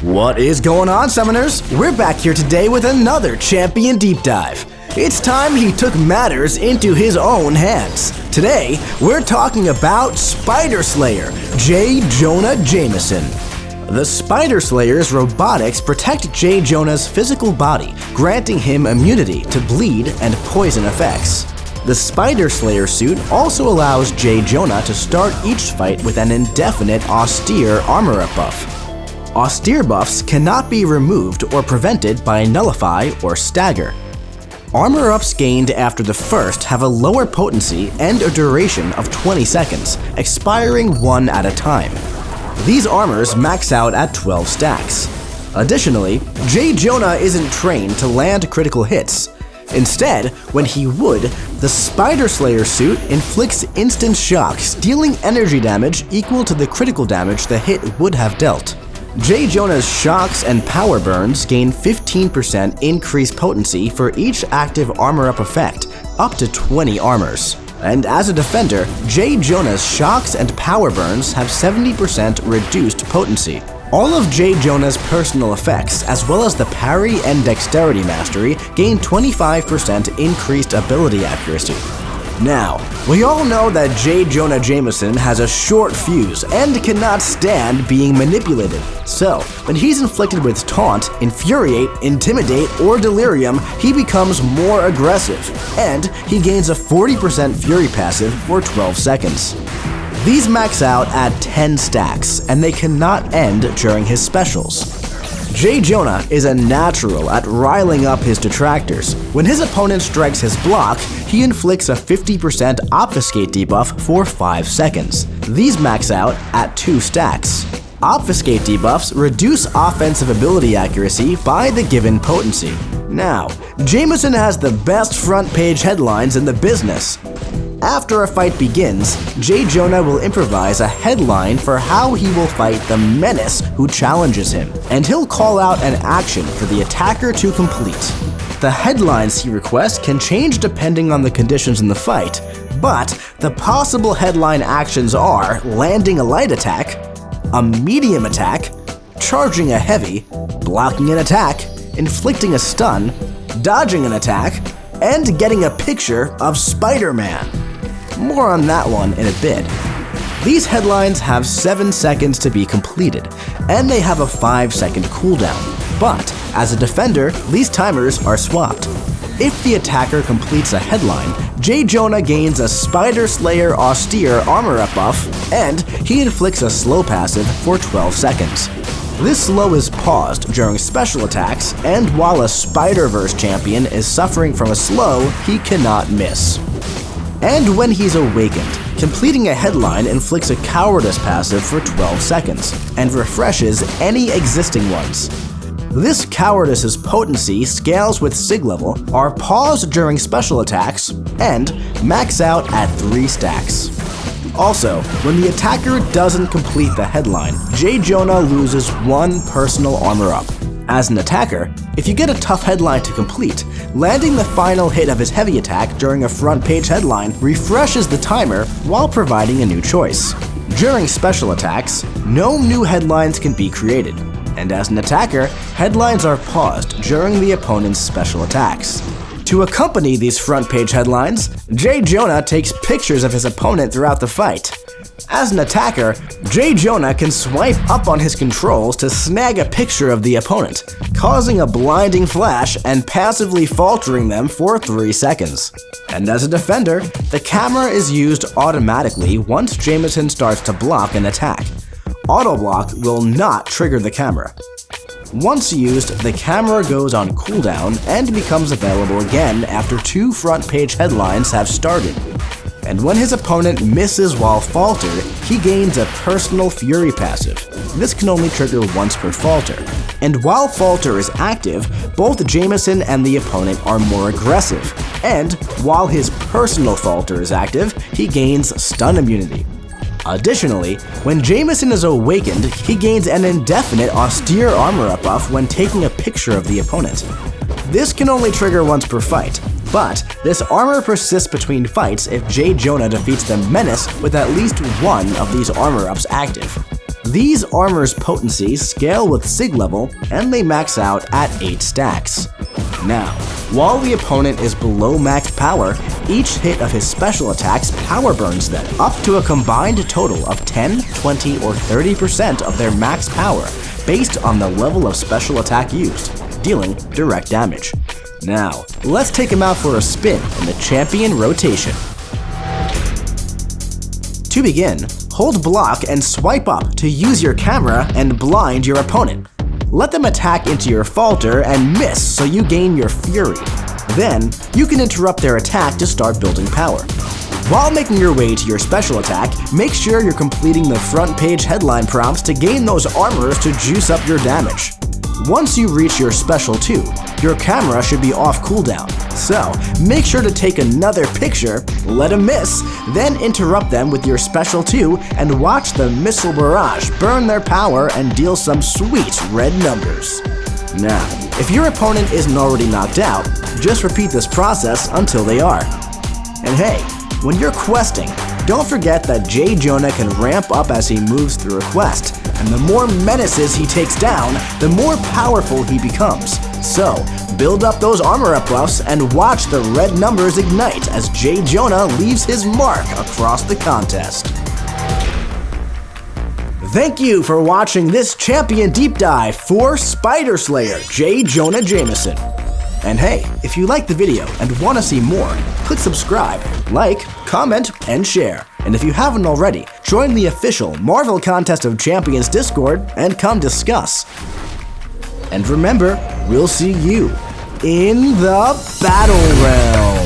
What is going on, Summoners? We're back here today with another Champion Deep Dive. It's time he took matters into his own hands. Today, we're talking about Spider Slayer, Jonah Jameson. The Spider Slayer's robotics protect Jonah's physical body, granting him immunity to bleed and poison effects. The Spider Slayer suit also allows Jonah to start each fight with an indefinite austere armor-up buff. Austere buffs cannot be removed or prevented by Nullify or Stagger. Armor-ups gained after the first have a lower potency and a duration of 20 seconds, expiring one at a time. These armors max out at 12 stacks. Additionally, Jonah isn't trained to land critical hits. Instead, when he would, the Spider Slayer suit inflicts instant shocks, dealing energy damage equal to the critical damage the hit would have dealt. Jonah's shocks and power burns gain 15% increased potency for each active armor-up effect, up to 20 armors. And as a defender, Jonah's shocks and power burns have 70% reduced potency. All of Jonah's personal effects, as well as the parry and dexterity mastery, gain 25% increased ability accuracy. Now, we all know that Jonah Jameson has a short fuse and cannot stand being manipulated. So, when he's inflicted with Taunt, Infuriate, Intimidate, or Delirium, he becomes more aggressive, and he gains a 40% Fury passive for 12 seconds. These max out at 10 stacks, and they cannot end during his specials. Jonah is a natural at riling up his detractors. When his opponent strikes his block, he inflicts a 50% Obfuscate debuff for 5 seconds. These max out at 2 stacks. Obfuscate debuffs reduce offensive ability accuracy by the given potency. Now, Jameson has the best front page headlines in the business. After a fight begins, Jonah will improvise a headline for how he will fight the menace who challenges him, and he'll call out an action for the attacker to complete. The headlines he requests can change depending on the conditions in the fight, but the possible headline actions are landing a light attack, a medium attack, charging a heavy, blocking an attack, inflicting a stun, dodging an attack, and getting a picture of Spider-Man. More on that one in a bit. These headlines have 7 seconds to be completed, and they have a 5-second cooldown. But, as a defender, these timers are swapped. If the attacker completes a headline, Jonah gains a Spider Slayer austere armor-up buff, and he inflicts a slow passive for 12 seconds. This slow is paused during special attacks, and while a Spider-Verse champion is suffering from a slow, he cannot miss. And when he's awakened, completing a headline inflicts a cowardice passive for 12 seconds, and refreshes any existing ones. This cowardice's potency scales with sig level, are paused during special attacks, and max out at 3 stacks. Also, when the attacker doesn't complete the headline, Jonah loses 1 personal armor up. As an attacker, if you get a tough headline to complete, landing the final hit of his heavy attack during a front page headline refreshes the timer while providing a new choice. During special attacks, no new headlines can be created, and as an attacker, headlines are paused during the opponent's special attacks. To accompany these front page headlines, Jonah takes pictures of his opponent throughout the fight. As an attacker, Jonah can swipe up on his controls to snag a picture of the opponent, causing a blinding flash and passively faltering them for 3 seconds. And as a defender, the camera is used automatically once Jameson starts to block an attack. Auto-block will not trigger the camera. Once used, the camera goes on cooldown and becomes available again after 2 front page headlines have started. And when his opponent misses while faltered, he gains a personal Fury passive. This can only trigger once per falter. And while falter is active, both Jameson and the opponent are more aggressive. And while his personal falter is active, he gains stun immunity. Additionally, when Jameson is awakened, he gains an indefinite austere armor-up buff when taking a picture of the opponent. This can only trigger once per fight, but this armor persists between fights if Jonah defeats the menace with at least one of these armor-ups active. These armor's potency scale with sig level, and they max out at 8 stacks. Now, while the opponent is below max power, each hit of his special attacks power burns them up to a combined total of 10, 20, or 30% of their max power based on the level of special attack used, dealing direct damage. Now, let's take him out for a spin in the champion rotation. To begin, hold block and swipe up to use your camera and blind your opponent. Let them attack into your falter and miss so you gain your fury. Then, you can interrupt their attack to start building power. While making your way to your special attack, make sure you're completing the front page headline prompts to gain those armors to juice up your damage. Once you reach your special 2, your camera should be off cooldown, so make sure to take another picture, let them miss, then interrupt them with your special 2 and watch the missile barrage burn their power and deal some sweet red numbers. Now, if your opponent isn't already knocked out, just repeat this process until they are. And hey, when you're questing, don't forget that J. Jonah can ramp up as he moves through a quest, and the more menaces he takes down, the more powerful he becomes. So, build up those armor up buffs and watch the red numbers ignite as J. Jonah leaves his mark across the contest. Thank you for watching this champion deep dive for Spider Slayer J. Jonah Jameson. And hey, if you liked the video and want to see more, click subscribe, like, comment, and share. And if you haven't already, join the official Marvel Contest of Champions Discord and come discuss. And remember, we'll see you in the Battle Realm.